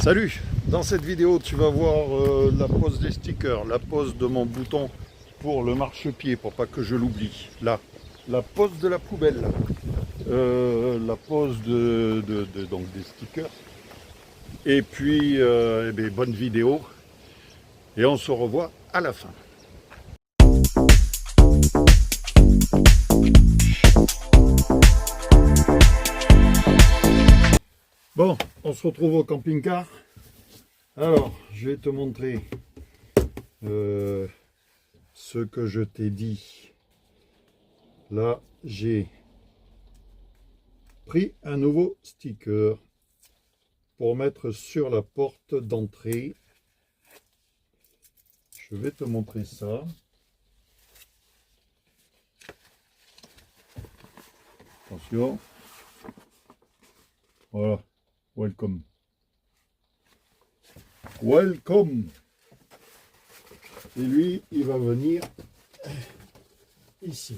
Salut! Dans cette vidéo, tu vas voir la pose des stickers, la pose de mon bouton pour le marchepied, pour pas que je l'oublie. Là, la pose de la poubelle, la pose donc des stickers. Et puis, bonne vidéo. Et on se revoit à la fin. Bon, on se retrouve au camping-car. Alors, je vais te montrer ce que je t'ai dit. Là, j'ai pris un nouveau sticker pour mettre sur la porte d'entrée. Je vais te montrer ça. Attention. Voilà. Welcome. Welcome. Et lui, il va venir ici,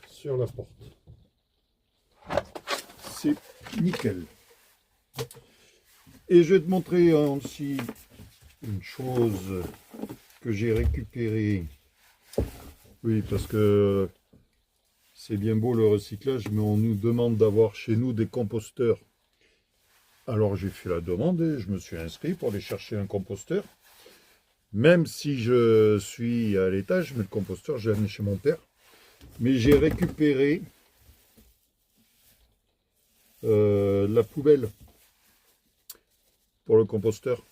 sur la porte. C'est nickel. Et je vais te montrer aussi une chose que j'ai récupérée. Oui, parce que c'est bien beau le recyclage, mais on nous demande d'avoir chez nous des composteurs. Alors j'ai fait la demande et je me suis inscrit pour aller chercher un composteur. Même si je suis à l'étage, mais le composteur, j'ai amené chez mon père. Mais j'ai récupéré la poubelle pour le composteur.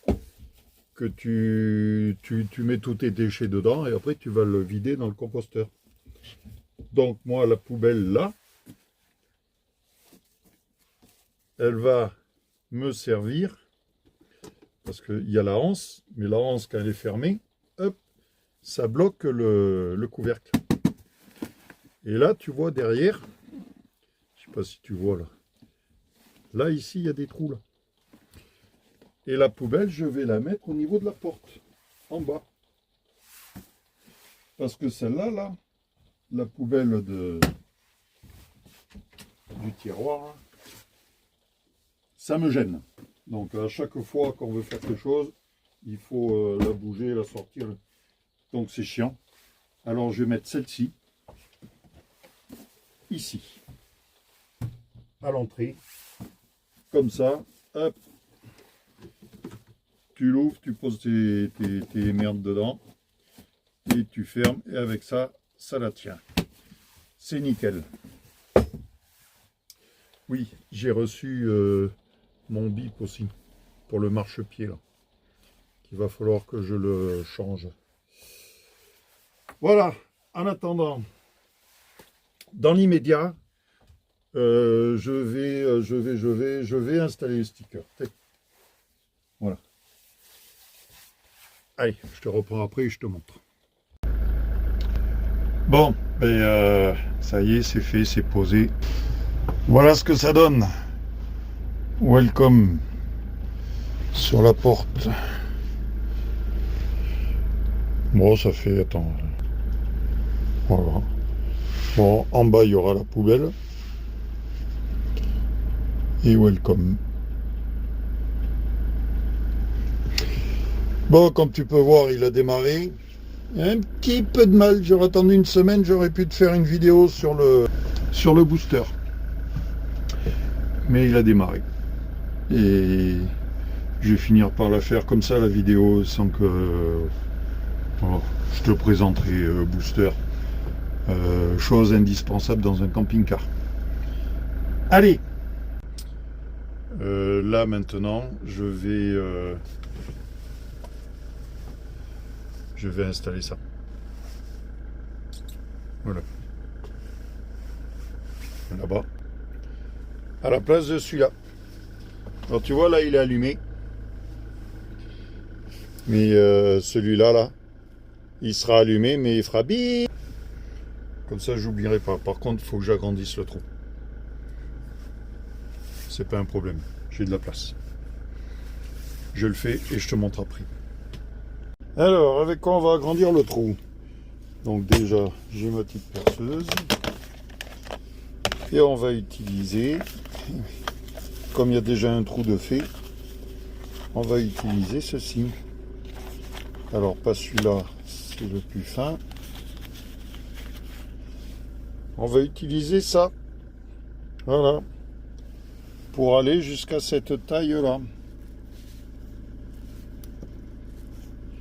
Que tu mets tous tes déchets dedans et après tu vas le vider dans le composteur. Donc moi, la poubelle là, elle va me servir parce qu'il y a la anse, mais la anse quand elle est fermée, hop, ça bloque le couvercle. Et là, tu vois derrière, je sais pas si tu vois là, là ici il y a des trous là. Et la poubelle, je vais la mettre au niveau de la porte, en bas. Parce que celle-là, là, la poubelle du tiroir, ça me gêne. Donc à chaque fois qu'on veut faire quelque chose, il faut la bouger, la sortir. Donc c'est chiant. Alors je vais mettre celle-ci, ici, à l'entrée. Comme ça, hop. Tu l'ouvres, tu poses tes merdes dedans et tu fermes et avec ça, ça la tient. C'est nickel. Oui, j'ai reçu mon bip aussi pour le marchepied là. Il va falloir que je le change. Voilà, en attendant, dans l'immédiat, je vais installer les stickers. Voilà. Allez, je te reprends après et je te montre. Bon, ça y est, c'est fait, c'est posé. Voilà ce que ça donne. Welcome sur la porte. Bon, ça fait, attends. Voilà. Bon, en bas, il y aura la poubelle. Et welcome. Bon, comme tu peux voir, il a démarré. Un petit peu de mal, j'aurais attendu une semaine, j'aurais pu te faire une vidéo sur le booster. Mais il a démarré. Et je vais finir par la faire comme ça, la vidéo, sans que voilà, je te présenterai booster. Chose indispensable dans un camping-car. Allez! Là maintenant, je vais installer ça. Voilà. Là-bas. À la place de celui-là. Alors tu vois là, il est allumé. Mais celui-là, là, il sera allumé, mais il fera bip. Comme ça, j'oublierai pas. Par contre, il faut que j'agrandisse le trou. C'est pas un problème. J'ai de la place. Je le fais et je te montre après. Alors, avec quoi on va agrandir le trou? Donc déjà, j'ai ma petite perceuse. Et on va utiliser comme il y a déjà un trou de fait, on va utiliser ceci. Alors pas celui-là, c'est le plus fin. On va utiliser ça. Voilà. Pour aller jusqu'à cette taille-là.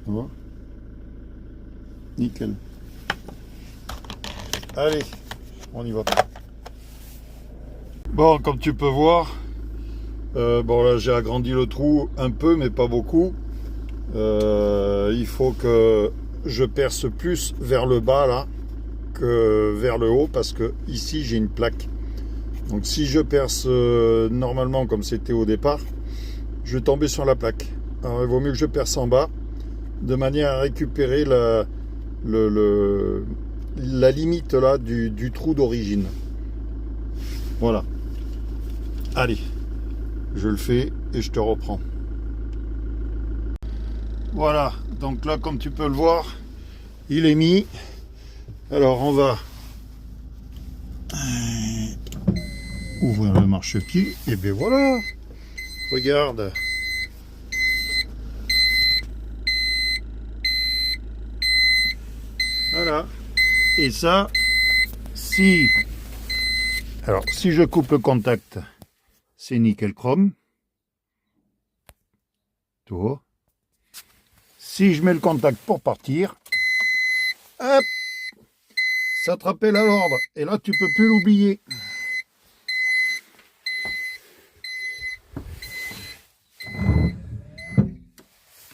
Tu vois? Nickel. Allez, on y va. Bon, comme tu peux voir, bon là j'ai agrandi le trou un peu, mais pas beaucoup. Il faut que je perce plus vers le bas là que vers le haut, parce que ici j'ai une plaque. Donc si je perce normalement comme c'était au départ, je vais tomber sur la plaque. Alors il vaut mieux que je perce en bas, de manière à récupérer la limite là du trou d'origine. Voilà. Allez, je le fais et je te reprends. Voilà, donc là comme tu peux le voir, il est mis. Alors on va ouvrir le marchepied, et bien voilà, regarde. Voilà. Et ça, si je coupe le contact, c'est nickel chrome. Tu vois. Si je mets le contact pour partir, hop, ça te rappelle à l'ordre. Et là, tu peux plus l'oublier.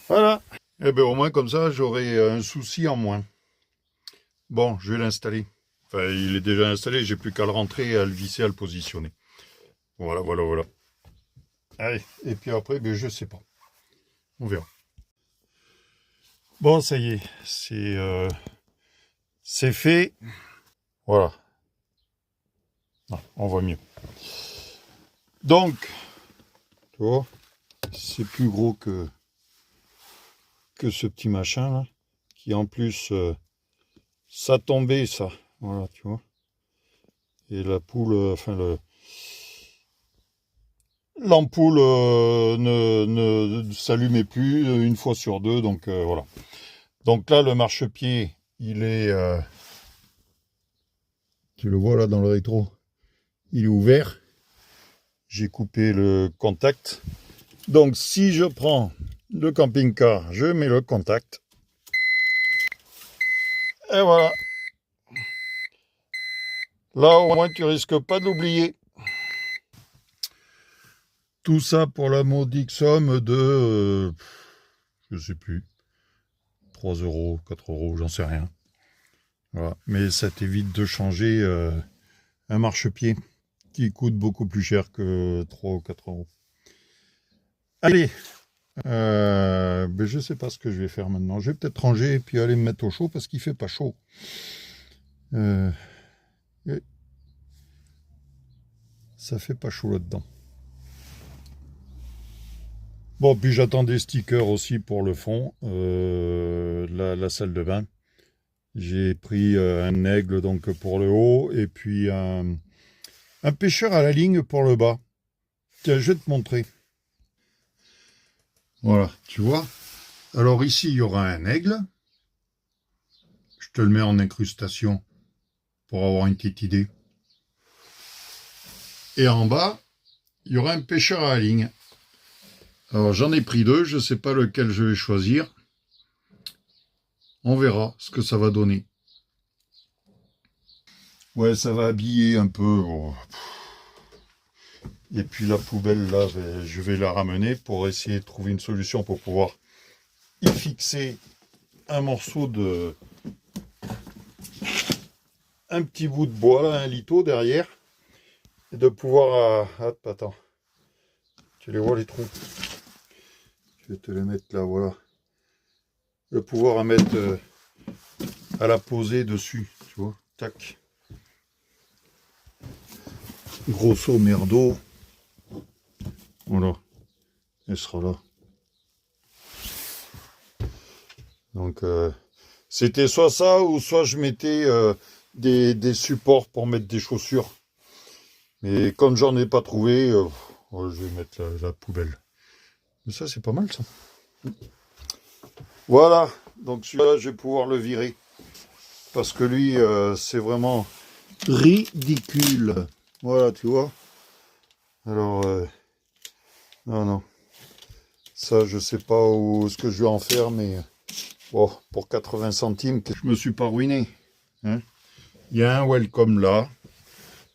Voilà. Et bien au moins comme ça, j'aurai un souci en moins. Bon, je vais l'installer. Enfin, il est déjà installé, j'ai plus qu'à le rentrer et à le visser, à le positionner. Voilà, voilà, voilà. Allez, et puis après, ben, je sais pas. On verra. Bon, ça y est, c'est fait. Voilà. Ah, on voit mieux. Donc, tu vois, c'est plus gros que ce petit machin là, qui en plus, ça tombait, ça. Voilà, tu vois. Et la poule, enfin l'ampoule ne s'allumait plus une fois sur deux, donc voilà. Donc là, le marchepied, il est, tu le vois là dans le rétro, il est ouvert. J'ai coupé le contact. Donc si je prends le camping-car, je mets le contact. Et voilà. Là, au moins, tu risques pas de l'oublier. Tout ça pour la modique somme de, je sais plus, 3 euros, 4 euros, j'en sais rien. Voilà. Mais ça t'évite de changer un marchepied qui coûte beaucoup plus cher que 3 ou 4 euros. Allez, ben je sais pas ce que je vais faire maintenant. Je vais peut-être ranger et puis aller me mettre au chaud parce qu'il fait pas chaud. Ça fait pas chaud là-dedans. Bon, puis j'attends des stickers aussi pour le fond, la salle de bain. J'ai pris un aigle donc pour le haut et puis un pêcheur à la ligne pour le bas. Tiens, je vais te montrer. Voilà, tu vois. Alors ici, il y aura un aigle. Je te le mets en incrustation pour avoir une petite idée. Et en bas, il y aura un pêcheur à la ligne. Alors j'en ai pris deux, je ne sais pas lequel je vais choisir. On verra ce que ça va donner. Ouais, ça va habiller un peu. Oh. Et puis la poubelle, là, je vais la ramener pour essayer de trouver une solution pour pouvoir y fixer un morceau de... un petit bout de bois, là, un litho derrière. Et de pouvoir... attends. Tu les vois les trous? Je vais te les mettre là, voilà. De pouvoir à mettre à la poser dessus, tu vois. Tac. Grosso merdo. Voilà. Elle sera là. Donc, c'était soit ça, ou soit je mettais des supports pour mettre des chaussures. Mais comme j'en ai pas trouvé, Oh, je vais mettre la poubelle. Mais ça, c'est pas mal, ça. Voilà. Donc, celui-là, je vais pouvoir le virer. Parce que lui, c'est vraiment ridicule. Voilà, tu vois. Alors, non, non. Ça, je sais pas ce que je vais en faire, mais bon, pour 80 centimes, je me suis pas ruiné. Hein. Il y a un welcome là.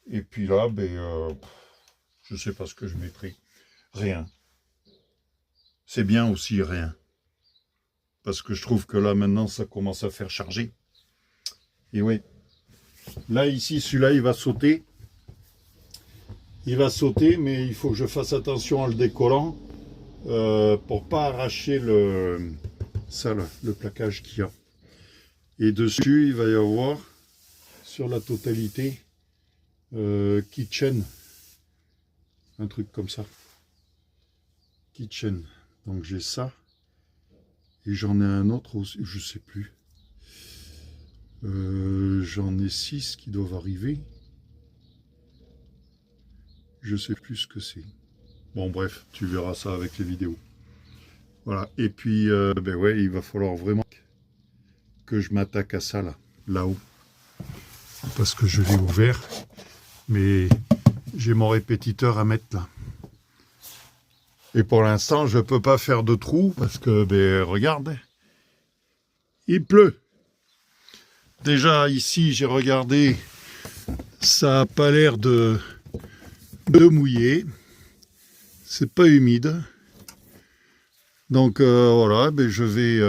Et puis là, ben, je sais pas ce que je mettrai. Rien. C'est bien aussi rien. Parce que je trouve que là, maintenant, ça commence à faire charger. Et oui. Là, ici, celui-là, il va sauter. Il va sauter, mais il faut que je fasse attention en le décollant pour pas arracher le plaquage qu'il y a. Et dessus, il va y avoir, sur la totalité, kitchen. Un truc comme ça. Kitchen. Donc j'ai ça. Et j'en ai un autre aussi, je sais plus. J'en ai 6 qui doivent arriver. Je sais plus ce que c'est. Bon bref, tu verras ça avec les vidéos. Voilà. Et puis, ben ouais, il va falloir vraiment que je m'attaque à ça là-haut. Parce que je l'ai ouvert. Mais j'ai mon répétiteur à mettre là. Et pour l'instant, je peux pas faire de trou parce que, ben regarde, il pleut. Déjà ici, j'ai regardé, ça a pas l'air de mouiller. C'est pas humide. Donc voilà, ben je vais...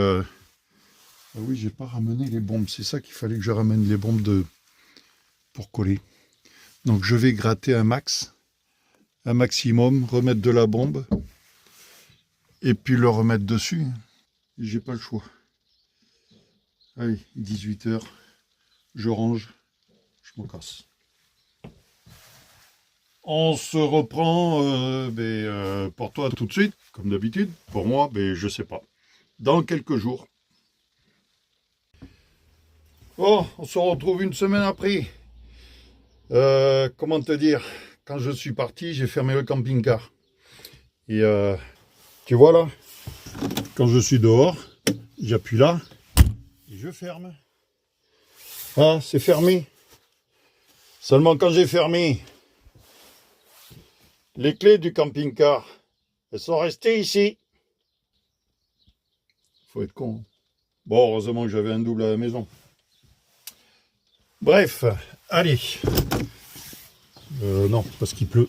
Ah oui, j'ai pas ramené les bombes. C'est ça qu'il fallait que je ramène les bombes pour coller. Donc je vais gratter un maximum, remettre de la bombe et puis le remettre dessus. J'ai pas le choix. Allez, 18 h, je range, je m'en casse. On se reprend pour toi tout de suite, comme d'habitude. Pour moi, je sais pas. Dans quelques jours. Oh, on se retrouve une semaine après. Comment te dire? Quand je suis parti, j'ai fermé le camping-car. Et tu vois là, quand je suis dehors, j'appuie là et je ferme. Ah, c'est fermé. Seulement quand j'ai fermé, les clés du camping-car, elles sont restées ici. Faut être con. Bon, heureusement que j'avais un double à la maison. Bref, allez. Non, parce qu'il pleut.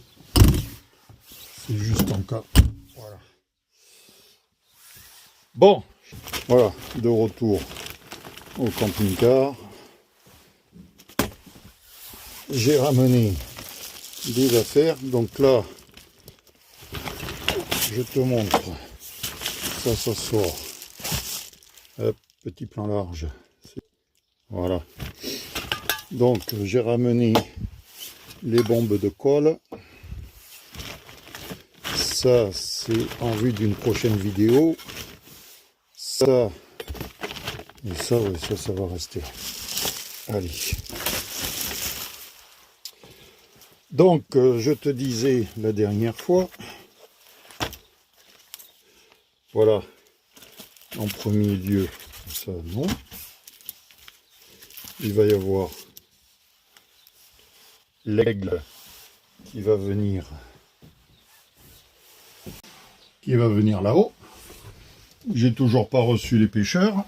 C'est juste en cas. Voilà. Bon, voilà, de retour au camping-car. J'ai ramené des affaires. Donc là, je te montre. Ça sort. Hop, petit plan large. Voilà. Donc, j'ai ramené les bombes de colle. Ça, c'est en vue d'une prochaine vidéo. Ça, et ça, ouais, ça va rester. Allez. Donc, je te disais la dernière fois, voilà, en premier lieu, ça non. Il va y avoir l'aigle qui va venir là-haut. J'ai toujours pas reçu les pêcheurs.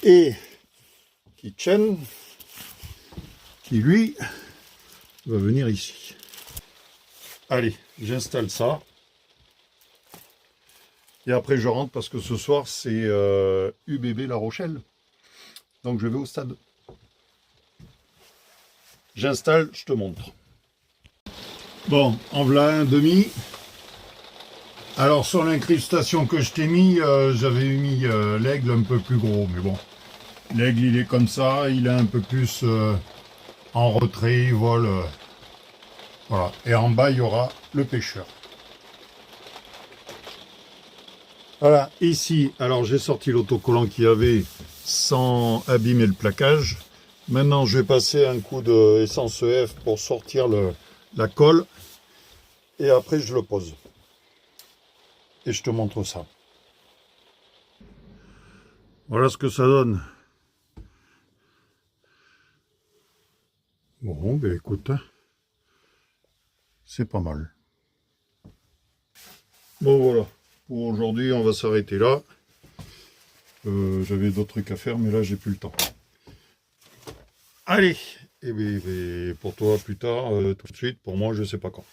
Et Kitchen qui lui va venir ici. Allez, j'installe ça. Et après je rentre parce que ce soir c'est UBB La Rochelle. Donc je vais au stade. J'installe, je te montre. Bon, en voilà un demi. Alors sur l'incrustation que je t'ai mis, j'avais mis l'aigle un peu plus gros, mais bon. L'aigle il est comme ça, il est un peu plus en retrait, il vole. Voilà. Et en bas il y aura le pêcheur. Voilà, ici, alors j'ai sorti l'autocollant qu'il y avait sans abîmer le plaquage. Maintenant, je vais passer un coup de essence EF pour sortir la colle. Et après, je le pose. Et je te montre ça. Voilà ce que ça donne. Bon, ben écoute, c'est pas mal. Bon, voilà. Pour aujourd'hui, on va s'arrêter là. J'avais d'autres trucs à faire, mais là, j'ai plus le temps. Allez, et bien, pour toi plus tard, tout de suite, pour moi je sais pas quand.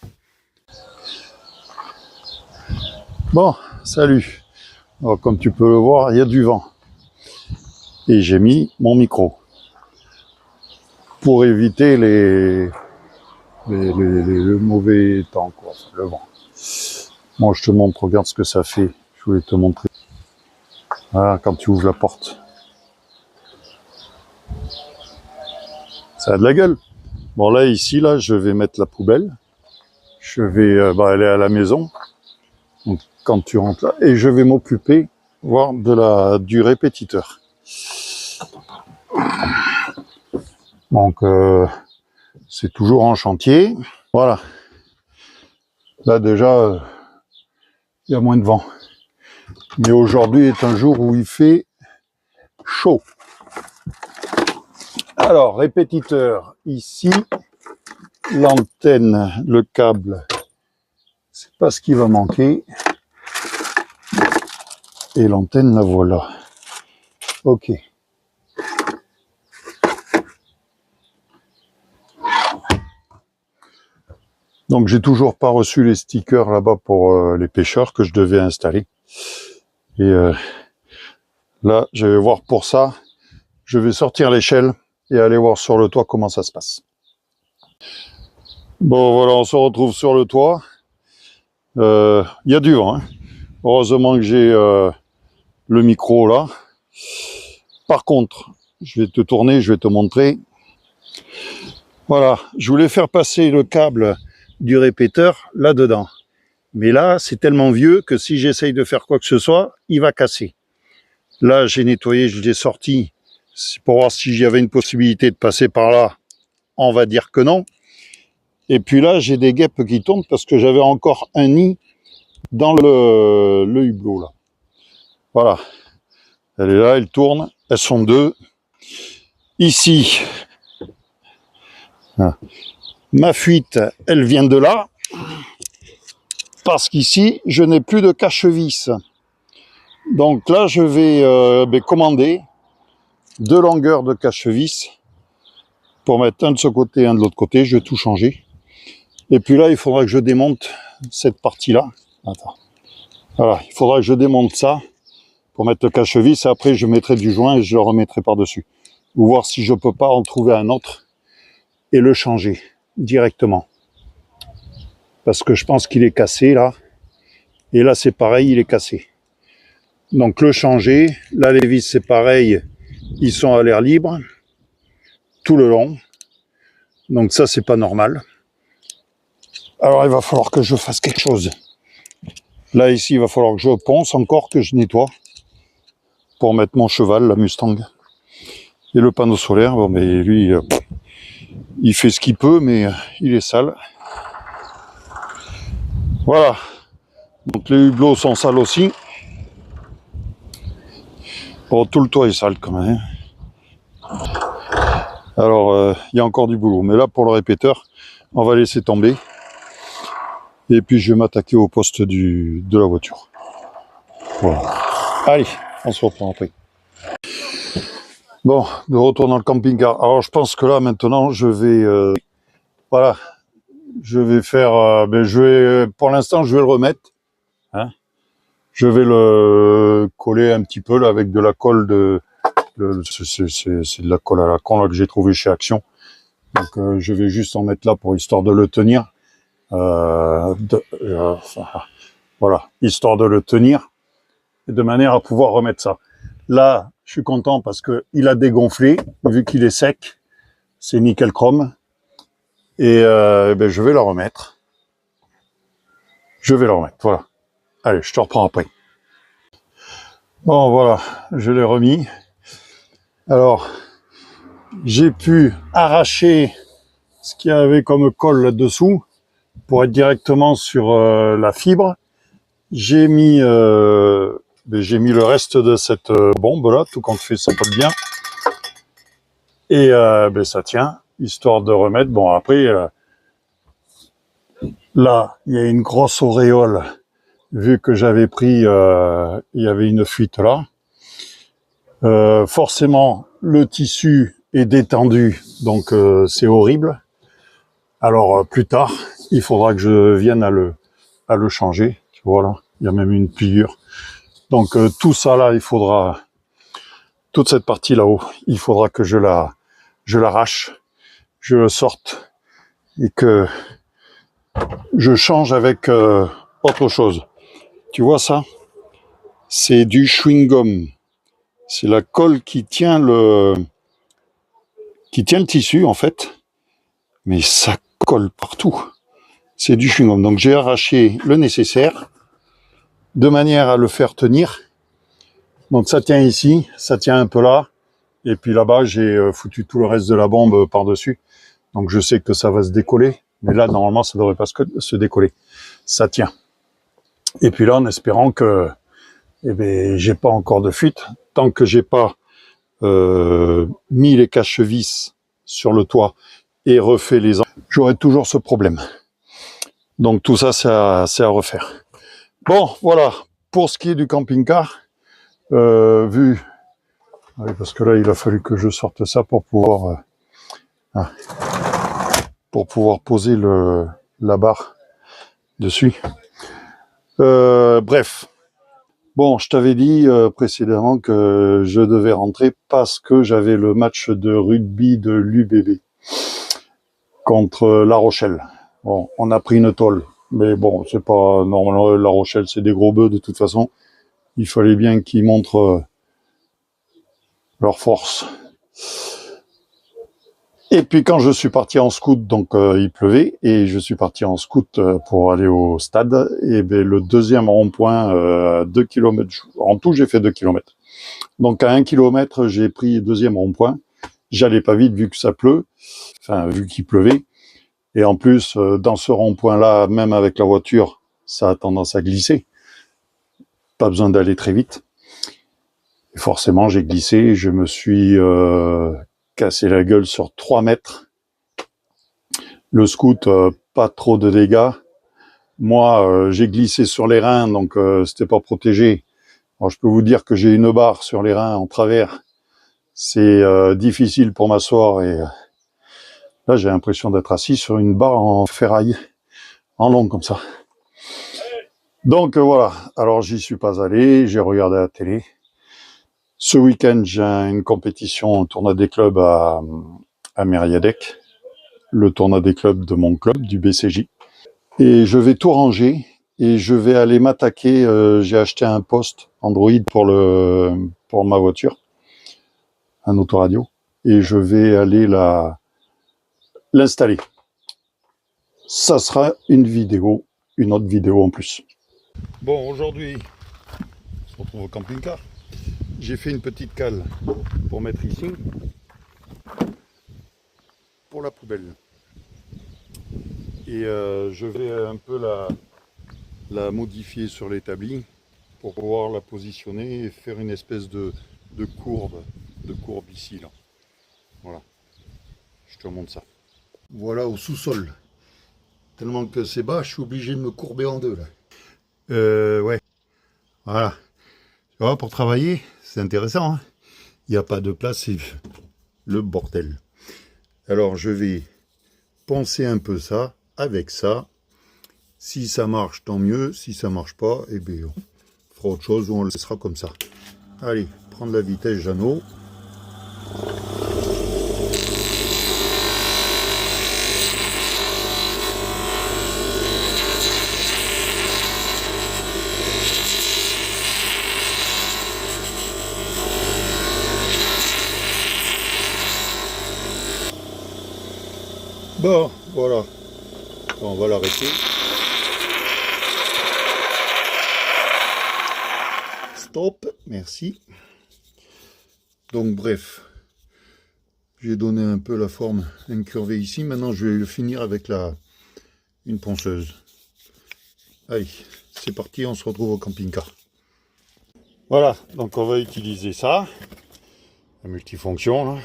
Bon, salut. Alors, comme tu peux le voir, il y a du vent. Et j'ai mis mon micro. Pour éviter le mauvais temps, quoi, le vent. Moi je te montre, regarde ce que ça fait. Je voulais te montrer. Voilà, quand tu ouvres la porte. Ça a de la gueule. Bon là, ici, là, je vais mettre la poubelle. Je vais aller à la maison. Donc, quand tu rentres là, et je vais m'occuper, voir du répétiteur. Donc, c'est toujours en chantier. Voilà. Là, déjà, il y a moins de vent. Mais aujourd'hui est un jour où il fait chaud. Alors, répétiteur, ici, l'antenne, le câble, c'est pas ce qui va manquer. Et l'antenne, la voilà. Ok. Donc, j'ai toujours pas reçu les stickers là-bas pour les pêcheurs que je devais installer. Et là, je vais voir pour ça. Je vais sortir l'échelle et aller voir sur le toit comment ça se passe. Bon, voilà, on se retrouve sur le toit. Il y a du vent. Hein. Heureusement que j'ai le micro là. Par contre, je vais te tourner, je vais te montrer. Voilà, je voulais faire passer le câble du répéteur là-dedans. Mais là, c'est tellement vieux que si j'essaye de faire quoi que ce soit, il va casser. Là, j'ai nettoyé, je l'ai sorti pour voir si j'avais une possibilité de passer par là. On va dire que non. Et puis là, j'ai des guêpes qui tombent parce que j'avais encore un nid dans le hublot là. Voilà. Elle est là, elle tourne. Elles sont deux. Ici, ma fuite, elle vient de là. Parce qu'ici, je n'ai plus de cache-vis. Donc là, je vais commander 2 longueurs de cache-vis pour mettre un de ce côté et un de l'autre côté. Je vais tout changer. Et puis là, il faudra que je démonte cette partie-là. Attends. Voilà, il faudra que je démonte ça pour mettre le cache-vis. Et après, je mettrai du joint et je le remettrai par-dessus. Ou voir si je peux pas en trouver un autre et le changer directement. Parce que je pense qu'il est cassé là. Et là, c'est pareil, il est cassé. Donc le changer. Là, les vis, c'est pareil. Ils sont à l'air libre tout le long. Donc ça, c'est pas normal. Alors, il va falloir que je fasse quelque chose. Là, ici, il va falloir que je ponce encore, que je nettoie pour mettre mon cheval, la Mustang. Et le panneau solaire, bon, mais lui, il fait ce qu'il peut, mais il est sale. Voilà. Donc les hublots sont sales aussi. Bon, tout le toit est sale quand même. Alors, il y a encore du boulot. Mais là, pour le répéteur, on va laisser tomber. Et puis, je vais m'attaquer au poste de la voiture. Voilà. Allez, on se reprend après. Bon, de retour dans le camping-car. Alors, je pense que là, maintenant, je vais... voilà. Je vais faire... pour l'instant, je vais le remettre. Hein. Je vais le coller un petit peu là, avec de la colle c'est de la colle à la con là, que j'ai trouvé chez Action. Donc, je vais juste en mettre là pour histoire de le tenir. Voilà, histoire de le tenir et de manière à pouvoir remettre ça. Là, je suis content parce que il a dégonflé, vu qu'il est sec, c'est nickel chrome. Et je vais la remettre. Je vais la remettre, voilà. Allez, je te reprends après. Bon, voilà, je l'ai remis. Alors, j'ai pu arracher ce qu'il y avait comme colle là-dessous pour être directement sur la fibre. J'ai mis le reste de cette bombe là, tout compte fait, ça colle bien. Et ça tient, histoire de remettre. Bon, après, là, il y a une grosse auréole. Vu que j'avais pris, il y avait une fuite là. Forcément, le tissu est détendu, donc c'est horrible. Alors, plus tard, il faudra que je vienne à le changer. Voilà, il y a même une pliure. Donc, tout ça là, il faudra... Toute cette partie là-haut, il faudra que je l'arrache, je le sorte et que je change avec autre chose. Tu vois ça? C'est du chewing-gum. C'est la colle qui tient le tissu en fait, mais ça colle partout. C'est du chewing-gum. Donc j'ai arraché le nécessaire de manière à le faire tenir. Donc ça tient ici, ça tient un peu là, et puis là-bas j'ai foutu tout le reste de la bombe par-dessus. Donc je sais que ça va se décoller, mais là normalement ça ne devrait pas se décoller. Ça tient. Et puis là en espérant que j'ai pas encore de fuite, tant que j'ai pas mis les cache-vis sur le toit et refait les angles, j'aurai toujours ce problème. Donc tout ça c'est à refaire. Bon voilà, pour ce qui est du camping-car, oui, parce que là il a fallu que je sorte ça pour pouvoir poser la barre dessus. Bref, bon, je t'avais dit précédemment que je devais rentrer parce que j'avais le match de rugby de l'UBB contre La Rochelle. Bon, on a pris une tôle, mais bon, c'est pas normalement La Rochelle, c'est des gros bœufs de toute façon. Il fallait bien qu'ils montrent leur force. Et puis quand je suis parti en scout, donc il pleuvait, et je suis parti en scout pour aller au stade, et le deuxième rond-point, 2 km, en tout j'ai fait 2 km. Donc à 1 km, j'ai pris deuxième rond-point. J'allais pas vite vu que ça pleut, enfin vu qu'il pleuvait. Et en plus, dans ce rond-point-là, même avec la voiture, ça a tendance à glisser. Pas besoin d'aller très vite. Et forcément, j'ai glissé, je me suis cassé la gueule sur 3 mètres. Le scout, pas trop de dégâts. Moi, j'ai glissé sur les reins, donc c'était pas protégé. Alors, je peux vous dire que j'ai une barre sur les reins en travers. C'est difficile pour m'asseoir et là, j'ai l'impression d'être assis sur une barre en ferraille, en long comme ça. Donc voilà, alors j'y suis pas allé, j'ai regardé la télé. Ce week-end, j'ai une compétition, un tournoi des clubs à Mériadec, le tournoi des clubs de mon club, du BCJ. Et je vais tout ranger et je vais aller m'attaquer. J'ai acheté un poste Android pour ma voiture, un autoradio, et je vais aller l'installer. Ça sera une autre vidéo en plus. Bon, aujourd'hui, on se retrouve au camping-car. J'ai fait une petite cale pour mettre ici, pour la poubelle. Et je vais un peu la modifier sur l'établi pour pouvoir la positionner et faire une espèce de courbe ici, là. Voilà, je te montre ça. Voilà au sous-sol. Tellement que c'est bas, je suis obligé de me courber en deux, là. Ouais, voilà. Tu vois, pour travailler, c'est intéressant, hein. Il n'y a pas de place, c'est le bordel. Alors, je vais poncer un peu ça, avec ça. Si ça marche, tant mieux. Si ça marche pas, eh bien, on fera autre chose ou on le laissera comme ça. Allez, prendre la vitesse, Jeannot. Bon, voilà. On va l'arrêter. Stop, merci. Donc bref, J'ai donné un peu la forme incurvée ici. Maintenant, je vais le finir avec une ponceuse. Allez, c'est parti, on se retrouve au camping-car. Voilà, donc on va utiliser ça, la multifonction, là,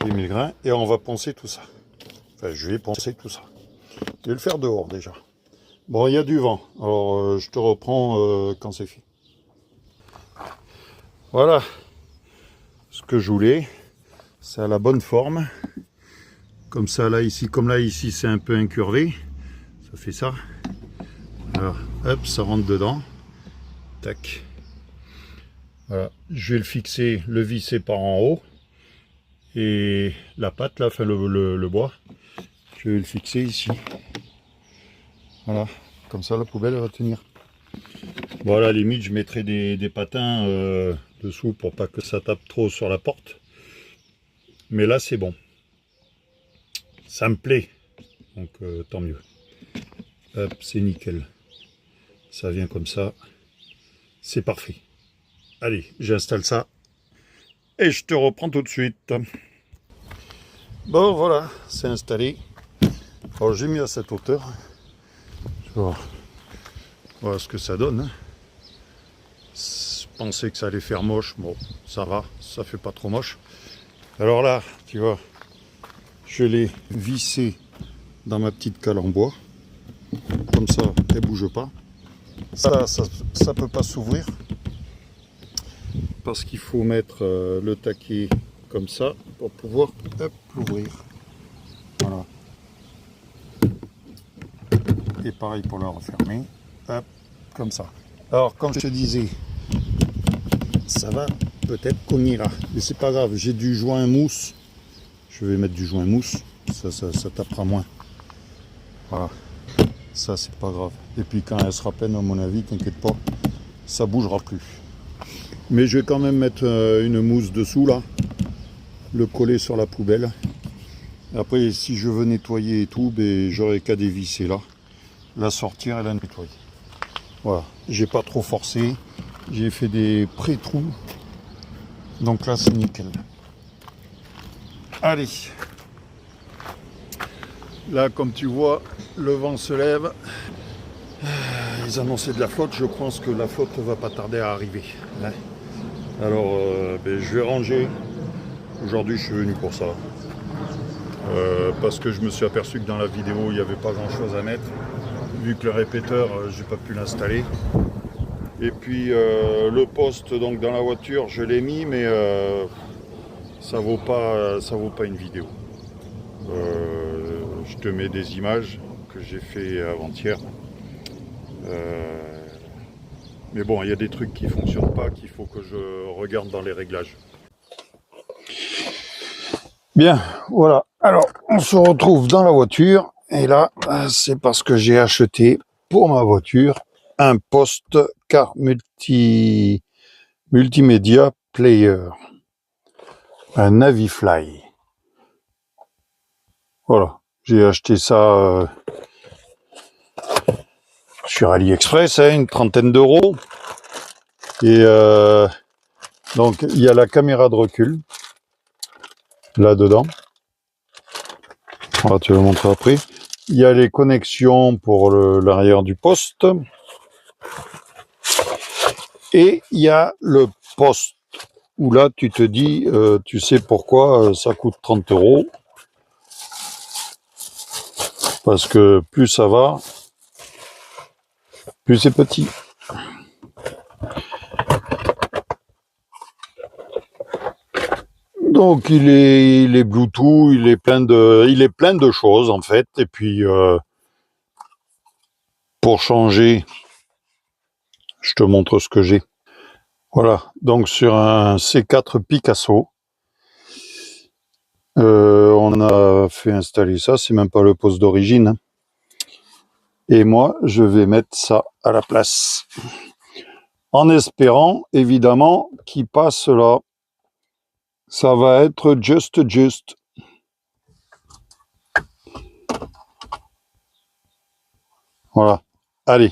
1000 grains, et on va poncer tout ça. Enfin, je vais poncer tout ça. Je vais le faire dehors déjà. Bon, il y a du vent, alors je te reprends quand c'est fait. Voilà ce que je voulais. Ça a la bonne forme. Comme ça, là, ici, comme là, ici, c'est un peu incurvé. Ça fait ça. Alors, hop, ça rentre dedans. Tac. Voilà. Je vais le fixer, le visser par en haut. Et la patte, là, enfin le bois, je vais le fixer ici. Voilà. Comme ça, la poubelle elle va tenir. Bon, à la limite, je mettrai des patins dessous pour pas que ça tape trop sur la porte. Mais là, c'est bon. Ça me plaît. Donc, tant mieux. Hop, c'est nickel. Ça vient comme ça. C'est parfait. Allez, j'installe ça. Et je te reprends tout de suite. Bon, voilà, c'est installé. Alors, j'ai mis à cette hauteur. Voilà ce que ça donne. Hein. Je pensais que ça allait faire moche. Bon, ça va, ça fait pas trop moche. Alors là, tu vois, je l'ai vissé dans ma petite cale en bois. Comme ça, elle bouge pas. Ça peut pas s'ouvrir. Parce qu'il faut mettre le taquet comme ça pour pouvoir l'ouvrir. Voilà. Et pareil pour le refermer. Hop, comme ça. Alors, comme je te disais, ça va peut-être cogner là. Mais c'est pas grave, j'ai du joint mousse. Je vais mettre du joint mousse. Ça tapera moins. Voilà. Ça, c'est pas grave. Et puis quand elle sera pleine, à mon avis, t'inquiète pas, ça bougera plus. Mais je vais quand même mettre une mousse dessous là. Le coller sur la poubelle. Après, si je veux nettoyer et tout, ben, j'aurai qu'à dévisser là. La sortir et la nettoyer. Voilà. J'ai pas trop forcé. J'ai fait des pré-trous. Donc là, c'est nickel. Allez. Là, comme tu vois, le vent se lève. Ils annonçaient de la flotte. Je pense que la flotte va pas tarder à arriver. Hein. Alors, ben, je vais ranger. Aujourd'hui, je suis venu pour ça. Parce que je me suis aperçu que dans la vidéo, il n'y avait pas grand-chose à mettre. Vu que le répéteur, j'ai pas pu l'installer. Et puis, le poste donc dans la voiture, je l'ai mis, mais ça vaut pas une vidéo. Je te mets des images que j'ai fait avant-hier. Mais bon, il y a des trucs qui ne fonctionnent pas, qu'il faut que je regarde dans les réglages. Bien, voilà. Alors, on se retrouve dans la voiture. Et là, c'est parce que j'ai acheté pour ma voiture un poste car multimédia player. Un Navifly. Voilà. J'ai acheté ça sur AliExpress, hein, une trentaine d'euros. Et donc, il y a la caméra de recul. Là-dedans. On va te le montrer après. Il y a les connexions pour l'arrière du poste. Et il y a le poste où là tu te dis, tu sais pourquoi ça coûte 30 euros. Parce que plus ça va, plus c'est petit. Donc il est Bluetooth, il est plein de choses en fait. Et puis pour changer, je te montre ce que j'ai. Voilà, donc sur un C4 Picasso, on a fait installer ça, c'est même pas le poste d'origine. Et moi, je vais mettre ça à la place. En espérant, évidemment, qu'il passe là. Ça va être juste. Voilà. Allez,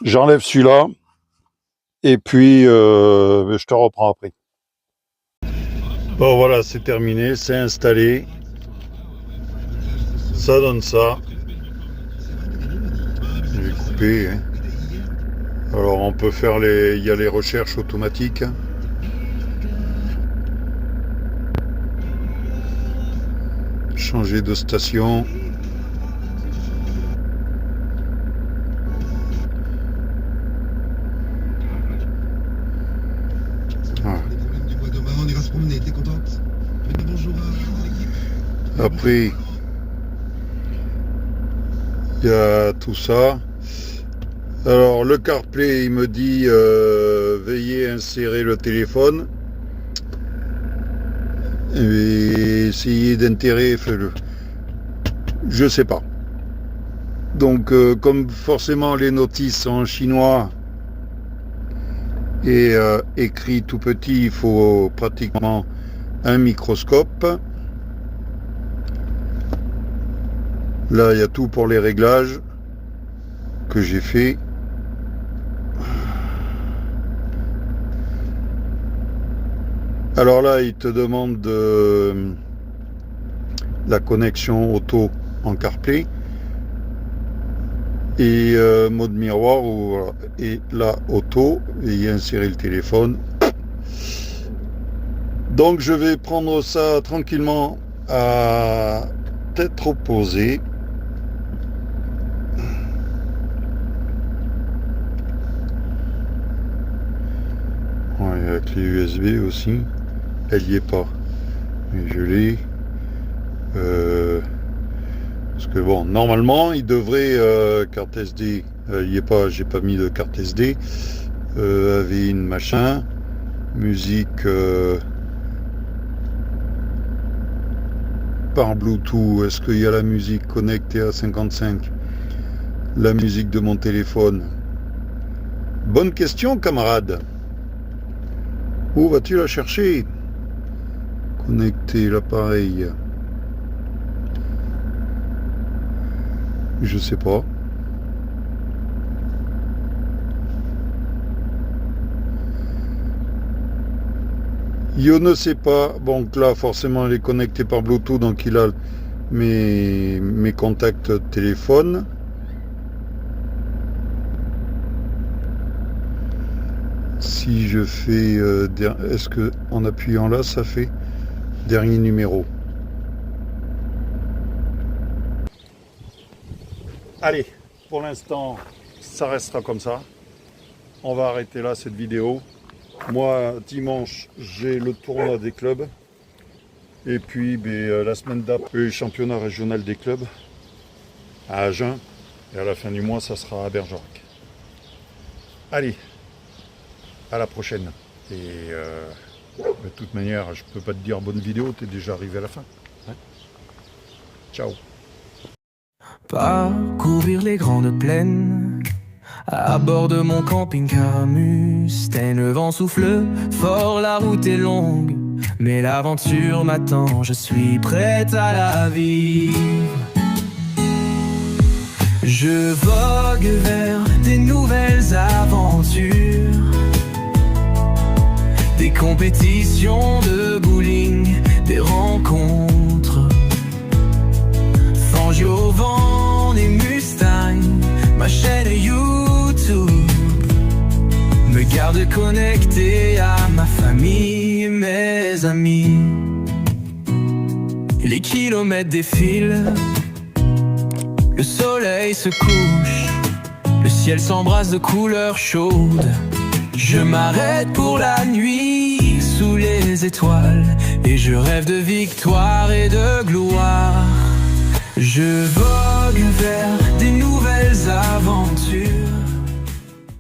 j'enlève celui-là. Et puis, je te reprends après. Bon voilà, c'est terminé, c'est installé. Ça donne ça. Je vais couper. Hein. Alors on peut faire il y a les recherches automatiques. Changer de station. Voilà. Après, il y a tout ça. Alors le CarPlay, il me dit veuillez insérer le téléphone et essayer d'insérer, je sais pas. Donc comme forcément les notices sont en chinois et écrit tout petit, il faut pratiquement un microscope. Là il y a tout pour les réglages que j'ai fait. Alors là, il te demande la connexion auto en CarPlay et mode miroir et là auto et y insérer le téléphone. Donc je vais prendre ça tranquillement à tête reposée. Ouais, la clé USB aussi. Elle y est pas, mais je l'ai parce que bon, normalement il devrait carte SD, il y est pas, j'ai pas mis de carte SD, avait une machin, musique par Bluetooth. Est-ce qu'il y a la musique connectée à 55, la musique de mon téléphone? Bonne question, camarade. Où vas-tu la chercher? Connecter l'appareil. Je sais pas. Je ne sais pas. Bon, là, forcément, elle est connectée par Bluetooth, donc il a mes contacts téléphone. Si je fais... est-ce que en appuyant là, ça fait dernier numéro? Allez, pour l'instant, ça restera comme ça. On va arrêter là cette vidéo. Moi, dimanche, j'ai le tournoi des clubs. Et puis, la semaine d'après, le championnat régional des clubs à Agen. Et à la fin du mois, ça sera à Bergerac. Allez, à la prochaine. Et de toute manière, je peux pas te dire bonne vidéo, tu es déjà arrivé à la fin. Hein? Ciao. Parcourir les grandes plaines à bord de mon camping-car Mustang. Le vent souffle fort, la route est longue, mais l'aventure m'attend, je suis prête à la vivre. Je vogue vers des nouvelles aventures, des compétitions de bowling, des rencontres forgées au vent des Mustangs. Ma chaîne YouTube me garde connecté à ma famille et mes amis. Les kilomètres défilent, le soleil se couche, le ciel s'embrasse de couleurs chaudes. Je m'arrête pour la nuit sous les étoiles et je rêve de victoire et de gloire. Je vogue vers